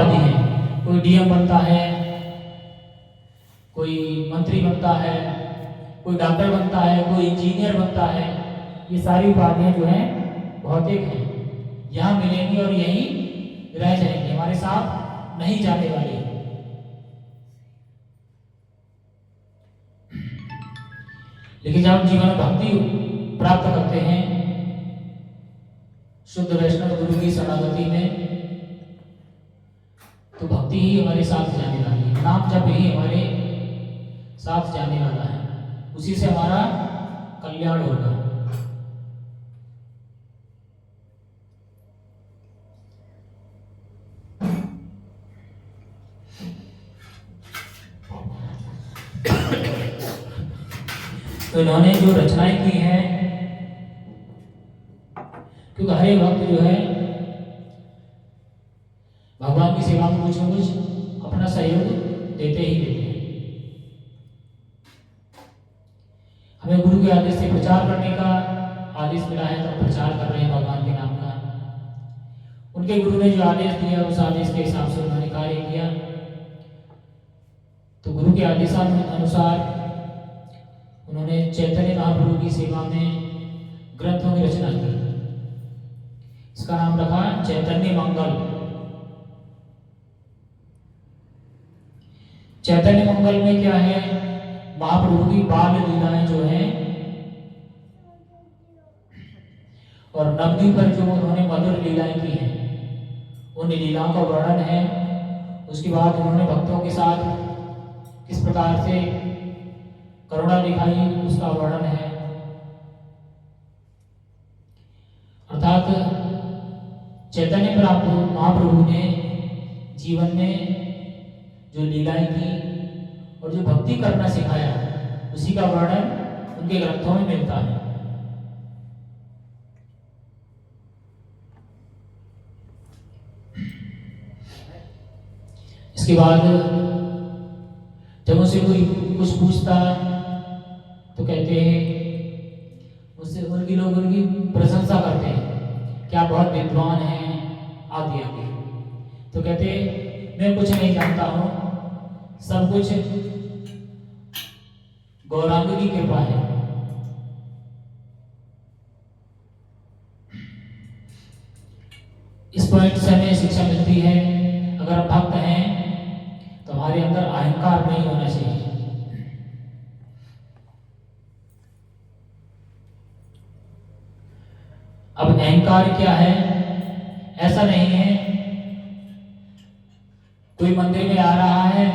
उपाधि हैं, कोई डीएम बनता है, कोई मंत्री बनता है, कोई डॉक्टर बनता है, कोई इंजीनियर बनता है। ये सारी उपाधियां जो हैं भौतिक हैं, यहाँ मिलेंगी और यहीं रह जाएंगे, हमारे साथ नहीं जाने वाली। लेकिन जब हम जीवन में भक्ति प्राप्त करते हैं शुद्ध वैष्णव गुरु की शरणागति में, तो भक्ति ही हमारे साथ जाने वाली है, नाम जप ही हमारे साथ जाने वाला है, उसी से हमारा कल्याण होगा। तो इन्होंने जो रचनाएं की हैं, क्योंकि हर एक भक्त जो है भगवान की सेवा में कुछ न कुछ अपना सहयोग देते ही देते हैं। हमें गुरु के आदेश से प्रचार करने का आदेश मिला है, तो हम प्रचार कर रहे हैं भगवान के नाम का। उनके गुरु ने जो आदेश दिया उस आदेश के हिसाब से उन्होंने कार्य किया। तो गुरु के आदेशानुसार उन्होंने चैतन्य महाप्रभु की सेवा में ग्रंथों की रचना की। इसका नाम रखा चैतन्य मंगल। चैतन्य मंगल में क्या है, महाप्रभु की बाल लीलाएं जो हैं और नवद्वीप पर जो उन्होंने मधुर लीलाएं की हैं, उन लीलाओं का वर्णन है। उसके बाद उन्होंने भक्तों के साथ किस प्रकार से करुणा दिखाई, उसका वर्णन है। अर्थात चैतन्य महाप्रभु ने जीवन में जो लीलाएं की और जो भक्ति करना सिखाया, उसी का वर्णन उनके ग्रंथों में मिलता है। इसके बाद जब उनसे कोई कुछ पूछता तो कहते हैं, उससे उनकी लोग उनकी प्रशंसा करते हैं कि आप बहुत विद्वान हैं आदि आदि। तो कहते मैं कुछ नहीं जानता हूँ, सब कुछ गौरांग की कृपा है। इस पॉइंट से हमें शिक्षा मिलती है, अगर हम भक्त हैं तो हमारे अंदर अहंकार नहीं होना चाहिए। अब अहंकार क्या है? ऐसा नहीं है कोई मंदिर में आ रहा है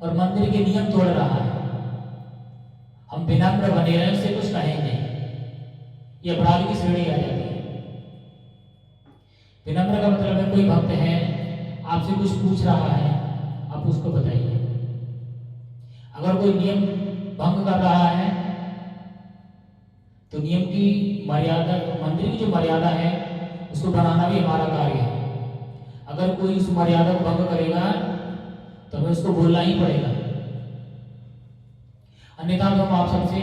और मंदिर के नियम तोड़ रहा है, हम विनम्र बने रहे, उससे कुछ कहेंगे, ये अपराध की श्रेणी आ जाती है। विनम्र का मतलब है कोई भक्त है आपसे कुछ पूछ रहा है, आप उसको बताइए। अगर कोई नियम भंग कर रहा है तो नियम की मर्यादा, मंदिर की जो मर्यादा है उसको बनाना भी हमारा कार्य है। अगर कोई उस मर्यादा को भंग करेगा तो हमें उसको बोलना ही पड़ेगा, अन्यथा तो हम आप सबसे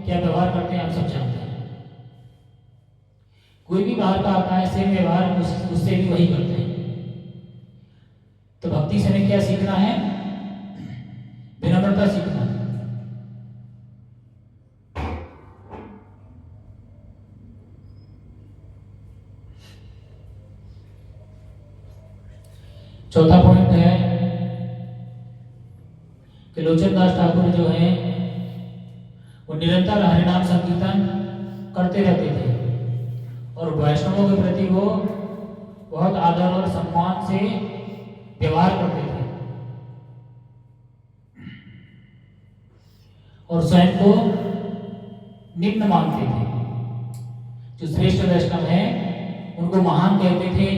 क्या व्यवहार करते हैं आप सब जानते हैं। कोई भी बाहर का आता है सेम व्यवहार उससे भी वही करते हैं। तो भक्ति से हमें क्या सीखना है? विनम्रता सीखना है। चौथा पॉइंट है कि लोचन दास ठाकुर जो है वो निरंतर हरिनाम संकीर्तन करते रहते थे और वैष्णवों के प्रति वो बहुत आदर और सम्मान से व्यवहार करते थे और स्वयं को निम्न मानते थे। जो श्रेष्ठ वैष्णव हैं उनको महान कहते थे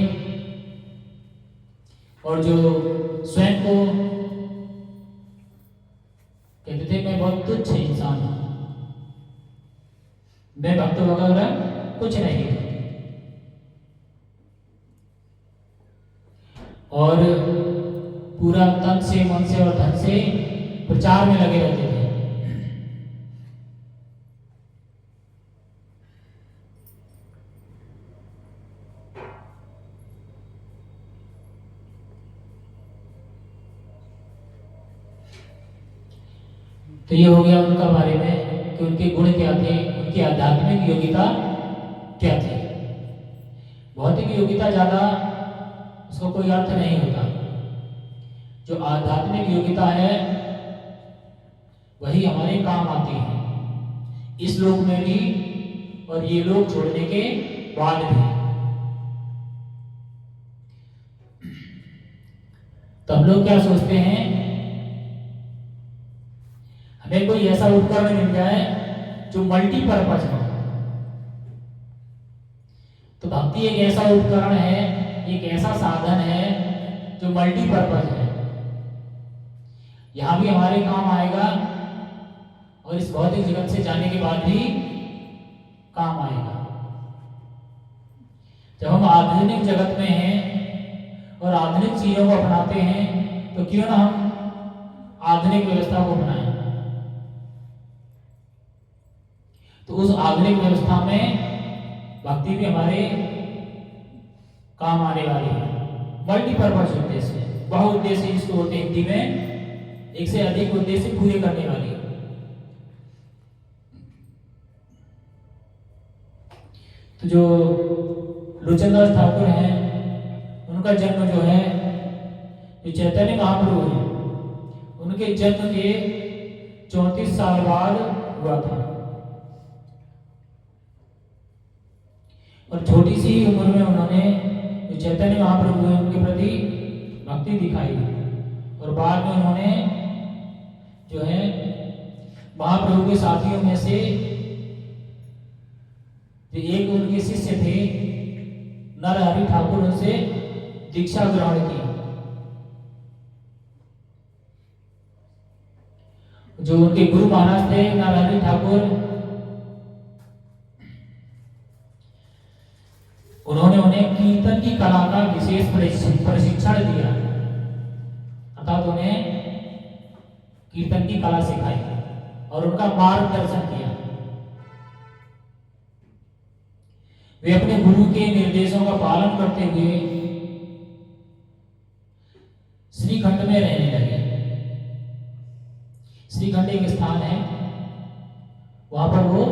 और जो स्वयं को कहते थे मैं बहुत तुच्छ इंसान हूं, मैं भक्त वगैरह कुछ नहीं है, और पूरा तन से मन से और धन से प्रचार में लगे रहते थे। तो ये हो गया उनका बारे में कि उनके गुण क्या थे, उनकी आध्यात्मिक योग्यता क्या थी। भौतिक योग्यता ज़्यादा उसका कोई अर्थ नहीं होता। जो आध्यात्मिक योग्यता है वही हमारे काम आती है, इस लोक में भी और ये लोग छोड़ने के बाद भी। तो हम लोग क्या सोचते हैं, हमें कोई ऐसा उपकरण मिल जाए जो मल्टीपर्पज हो। तो भक्ति एक ऐसा उपकरण है, एक ऐसा साधन है जो मल्टीपर्पज है। यहां भी हमारे काम आएगा और इस भौतिक जगत से जाने के बाद भी काम आएगा। जब हम आधुनिक जगत में हैं और आधुनिक चीजों को अपनाते हैं तो क्यों ना हम आधुनिक व्यवस्था को अपनाएं। तो उस आधुनिक व्यवस्था में भक्ति भी हमारे काम आने वाली है। मल्टीपर्पज उद्देश्य, बहुउद्देश्य इसको बोलते हैं हिंदी में, एक से अधिक उद्देश्य पूरे करने वाली। तो जो लोचनदास ठाकुर हैं उनका जन्म जो है, जो चैतन्य महाप्रभु हैं उनके जन्म के 34 साल बाद हुआ था। और छोटी सी उम्र में उन्होंने जो चैतन्य महाप्रभु हैं उनके प्रति भक्ति दिखाई और बाद में उन्होंने जो है महाप्रभु के साथियों में से जो एक उनके शिष्य थे नरहरि ठाकुर, उनसे दीक्षा ग्रहण की। जो उनके गुरु महाराज थे नरहरि ठाकुर, उन्होंने उन्हें कीर्तन की कला का विशेष प्रशिक्षण दिया, अर्थात उन्हें कीर्तन की कला सिखाई और उनका मार्गदर्शन किया। वे अपने गुरु के निर्देशों का पालन करते हुए श्रीखंड में रहने लगे। श्रीखंड एक स्थान है, वहां पर वो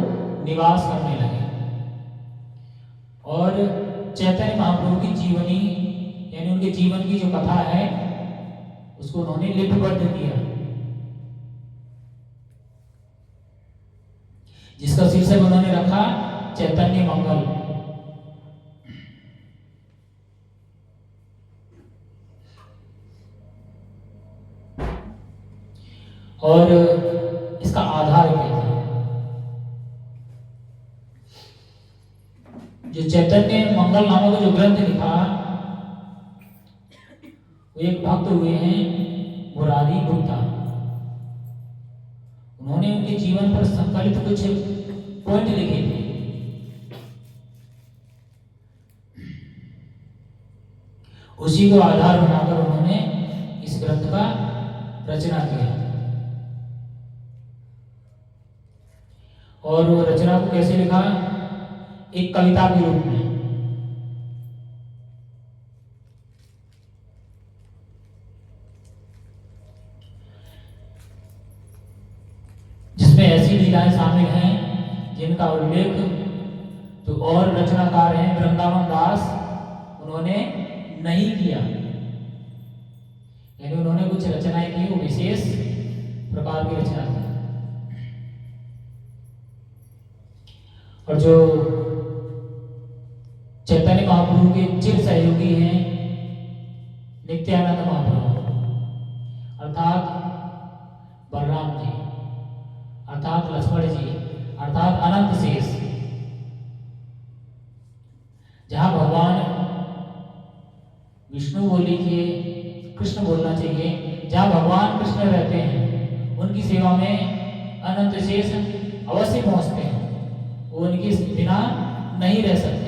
निवास करने लगे और चैतन्य महाप्रभु की जीवनी यानी उनके जीवन की जो कथा है उसको उन्होंने लिपिबद्ध किया, जिसका शीर्षक उन्होंने रखा चैतन्य मंगल। और इसका आधार क्या है? जो चैतन्य मंगल नामक जो ग्रंथ लिखा वो एक भक्त हुए हैं मुरारी गुप्ता। उन्होंने उनके जीवन पर संकलित कुछ पॉइंट लिखे थे। उसी को आधार बनाकर उन्होंने इस ग्रंथ का रचना किया। और वो रचना को कैसे लिखा? एक कविता के रूप में। जिसमें ऐसी लीलाएं शामिल हैं जिनका उल्लेख जो और रचनाकार हैं वृंदावन दास उन्होंने नहीं किया। यानी उन्होंने कुछ रचनाएं की, वो विशेष प्रकार की रचना थी। और जो चैतन्य महाप्रभु के चिर सहयोगी हैं नित्यानंद महाप्रभु अर्थात बलराम जी, अर्थात लक्ष्मण जी, अर्थात अनंत शेष, जहां भगवान विष्णु बोल लीजिए, कृष्ण बोलना चाहिए, जहां भगवान कृष्ण रहते हैं उनकी सेवा में अनंत शेष अवश्य पहुंचते हैं, वो उनके बिना नहीं रह सकते।